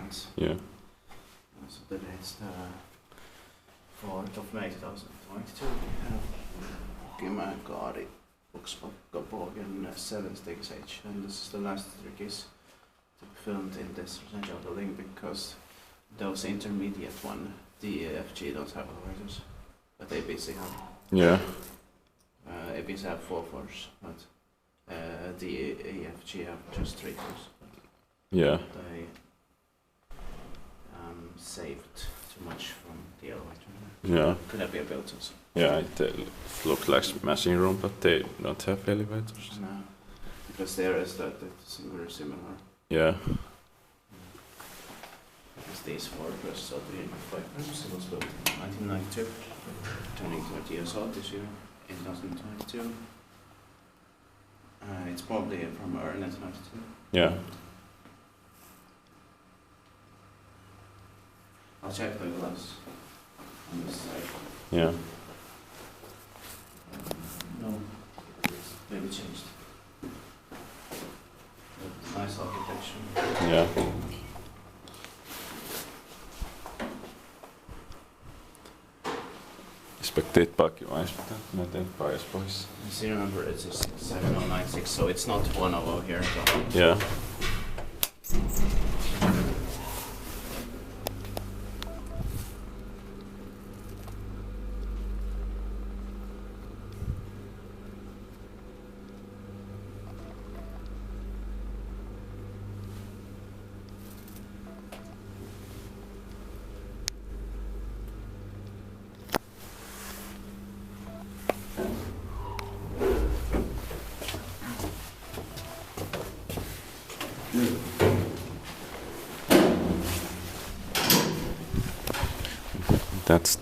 months. Yeah. So the date's the 4th of May 2022. We have Pukinmäenkaari, Pukinmäenkaari, 7 stage age, and this is the last trick is to be filmed in this residential building because those intermediate one, the FG don't have elevators, but ABC have. Yeah. ABC have 4 floors, but the EFG have just 3 floors. Yeah. They saved too much from the elevator. Yeah. Could have been built also. Yeah, it looks like smashing room, but they don't have elevators. No, because there is that it's very similar. Yeah. Because these 4 plus of the 5 rooms, it was built in 1992, turning 30 years old this year in 2022. It's probably from early 1992. Yeah. I'll check the glass on this side. Yeah. No, it's maybe changed. But nice architecture. Yeah. Expected pakimais, mutta mä teen pajas pois. I see, remember it's a 7096, so it's not one over here. So. Yeah. That's